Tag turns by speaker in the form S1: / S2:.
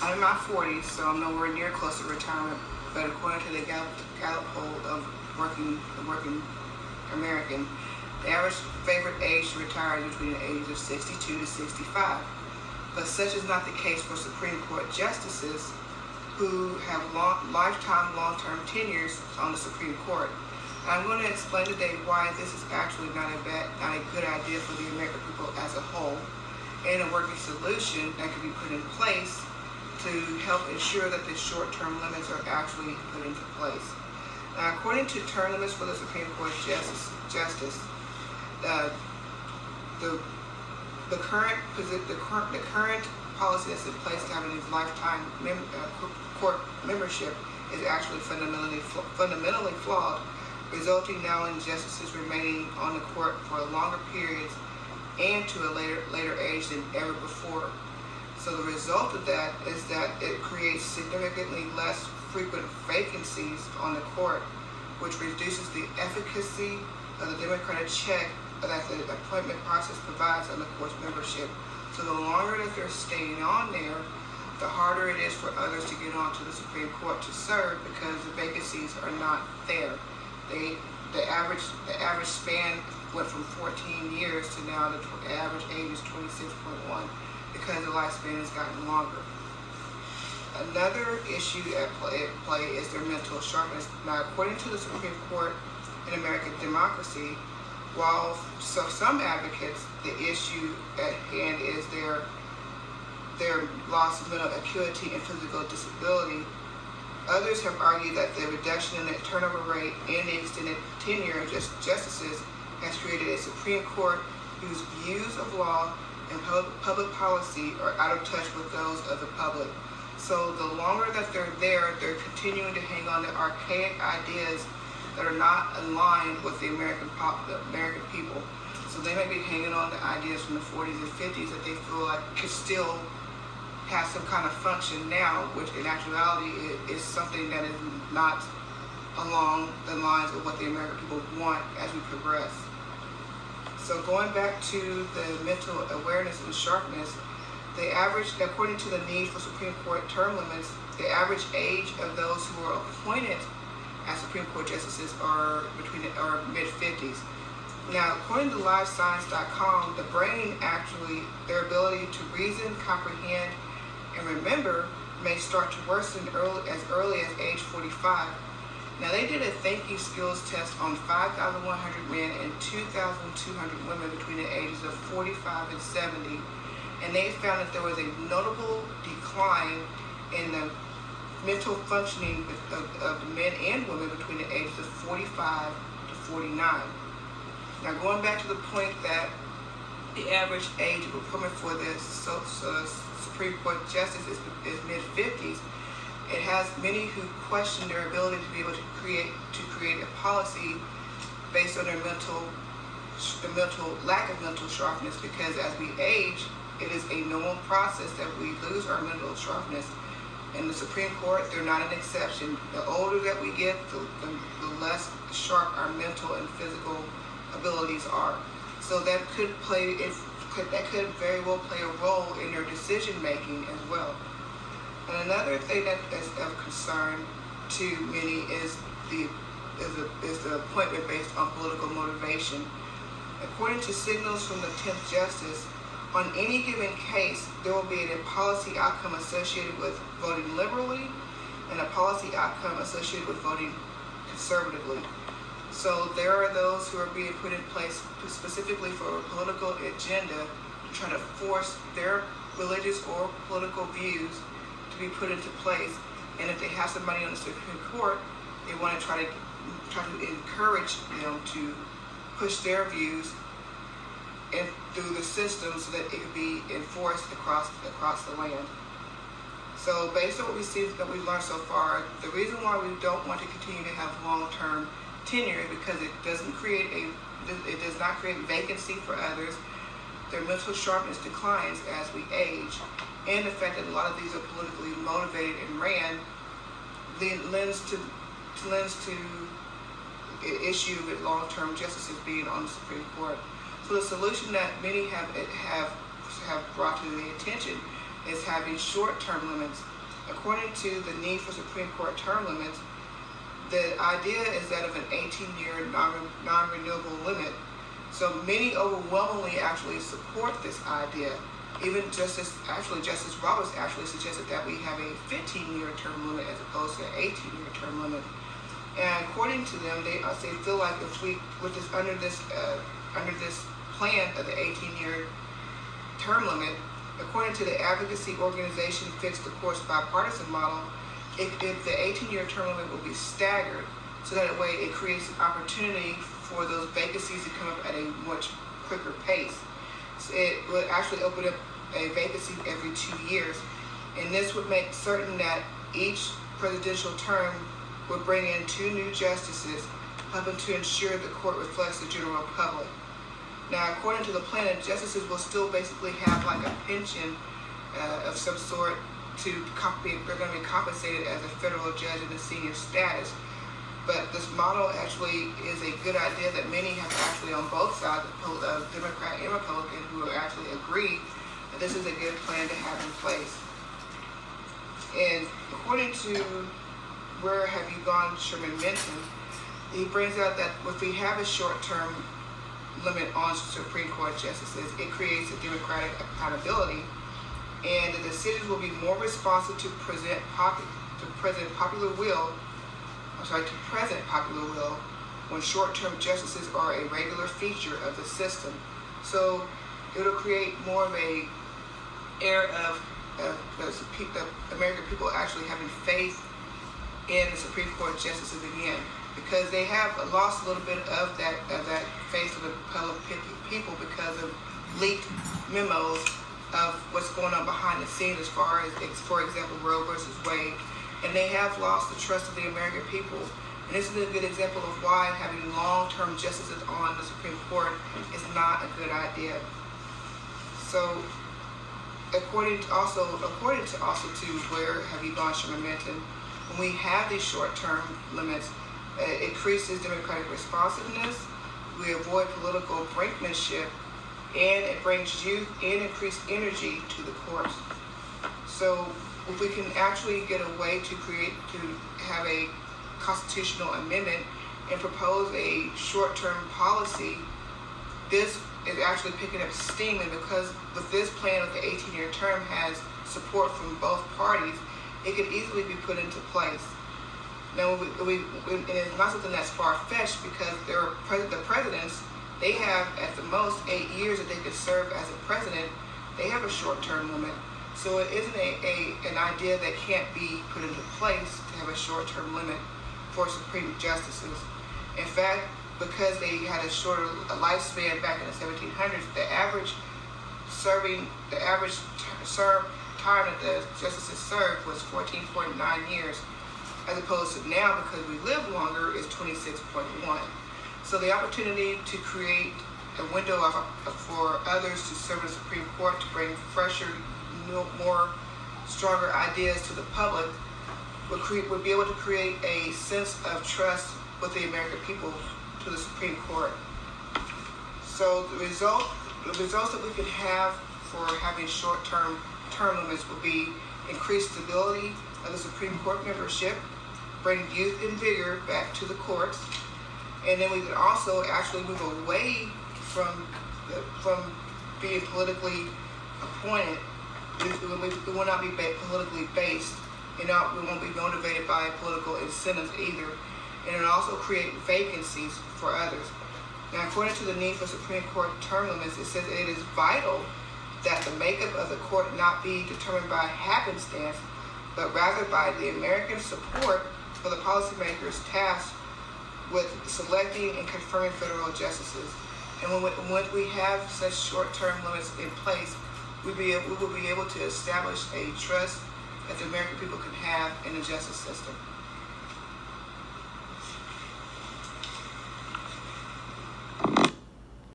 S1: I'm in my 40s, so I'm nowhere near close to retirement. But according to the Gallup poll of the working American, the average favorite age to retire is between the ages of 62 to 65. But such is not the case for Supreme Court justices who have lifetime long-term tenures on the Supreme Court. And I'm going to explain today why this is actually not a good idea for the American people as a whole, and a working solution that can be put in place to help ensure that the short-term limits are actually put into place. Now, according to term limits for the Supreme Court justice, the current policy that's in place to having these lifetime court membership is actually fundamentally flawed, resulting now in justices remaining on the court for longer periods and to a later age than ever before. So the result of that is that it creates significantly less frequent vacancies on the court, which reduces the efficacy of the democratic check that the appointment process provides on the court's membership. So the longer that they're staying on there, the harder it is for others to get onto the Supreme Court to serve, because the vacancies are not there. The average span went from 14 years to now the average age is 26.1, because the lifespan has gotten longer. Another issue at play is their mental sharpness. Now, according to the Supreme Court in American democracy, while some advocates, the issue at hand is their loss of mental acuity and physical disability, others have argued that the reduction in the turnover rate and the extended tenure of justices has created a Supreme Court whose views of law and public policy are out of touch with those of the public. So the longer that they're there, they're continuing to hang on to archaic ideas that are not aligned with the American people. So they may be hanging on to ideas from the 40s and 50s that they feel like could still have some kind of function now, which in actuality is something that is not along the lines of what the American people want as we progress. So going back to the mental awareness and sharpness, according to the need for Supreme Court term limits, the average age of those who are appointed as Supreme Court justices are mid-50s. Now, according to LiveScience.com, the brain their ability to reason, comprehend, and remember may start to worsen as early as age 45. Now, they did a thinking skills test on 5,100 men and 2,200 women between the ages of 45 and 70, and they found that there was a notable decline in the mental functioning of men and women between the ages of 45 to 49. Now, going back to the point that the average age of appointment for the Supreme Court justice is mid-50s, it has many who question their ability to be able to create a policy based on their lack of mental sharpness, because as we age, it is a normal process that we lose our mental sharpness. In the Supreme Court, they're not an exception. The older that we get, the less sharp our mental and physical abilities are. So that could very well play a role in their decision making as well. And another thing that is of concern to many is the appointment based on political motivation. According to signals from the 10th Justice, on any given case, there will be a policy outcome associated with voting liberally and a policy outcome associated with voting conservatively. So there are those who are being put in place specifically for a political agenda to try to force their religious or political views to be put into place. And if they have somebody on the Supreme Court, they want to try to encourage them to push their views and through the system so that it can be enforced across the land. So based on what we see that we've learned so far, the reason why we don't want to continue to have long-term tenure is because it does not create vacancy for others. Their mental sharpness declines as we age, and the fact that a lot of these are politically motivated and ran lends to the issue with long-term justices being on the Supreme Court. So the solution that many have brought to the attention is having short-term limits According to the need for Supreme Court term limits, the idea is that of an 18-year non-renewable limit. So many overwhelmingly actually support this idea. Even Justice Roberts actually suggested that we have a 15-year term limit as opposed to an 18-year term limit. And according to them, they feel like if we, under this plan of the 18-year term limit, according to the advocacy organization Fix the Court's bipartisan model, if the 18-year term limit will be staggered, so that way it creates an opportunity for those vacancies to come up at a much quicker pace. So it would actually open up a vacancy every 2 years, and this would make certain that each presidential term would bring in 2 new justices, helping to ensure the court reflects the general public. Now, according to the plan, the justices will still basically have like a pension of some sort they're going to be compensated as a federal judge in a senior status. But this model actually is a good idea that many have actually on both sides, Democrat and Republican, who actually agree that this is a good plan to have in place. And according to Where Have You Gone, Sherman mentioned, he brings out that if we have a short-term limit on Supreme Court justices, it creates a democratic accountability, and the decisions will be more responsive to present popular will when short-term justices are a regular feature of the system. So it'll create more of a air of the American people actually having faith in the Supreme Court justices again, because they have lost a little bit of that faith of the public people because of leaked memos of what's going on behind the scenes as far as, for example, Roe versus Wade. And they have lost the trust of the American people. And this is a good example of why having long-term justices on the Supreme Court is not a good idea. So, according to Where Have You Gone, Sherman mentioned, when we have these short-term limits, it increases democratic responsiveness, we avoid political brinkmanship, and it brings youth and increased energy to the courts. So if we can actually get a way to have a constitutional amendment and propose a short-term policy, this is actually picking up steam, and because with this plan with the 18-year term has support from both parties, it could easily be put into place. Now, and it's not something that's far-fetched, because the presidents, they have at the most 8 years that they could serve as a president. They have a short-term limit. So it isn't an idea that can't be put into place to have a short-term limit for Supreme Justices. In fact, because they had a shorter lifespan back in the 1700s, the average time that the justices served was 14.9 years, as opposed to now, because we live longer, is 26.1. So the opportunity to create a window for others to serve in the Supreme Court, to bring fresher, more stronger ideas to the public, would be able to create a sense of trust with the American people to the Supreme Court. So the results that we could have for having short-term term limits will be increased stability of the Supreme Court membership, bring youth and vigor back to the courts, and then we could also actually move away from being politically appointed. We will not be politically based, and we won't be motivated by political incentives either. And it'll also create vacancies for others. Now, according to the need for Supreme Court term limits, it says it is vital that the makeup of the court not be determined by happenstance, but rather by the American support for the policymakers tasked with selecting and confirming federal justices. And when we have such short-term limits in place, we will be able to establish a trust that the American people can have in the justice system.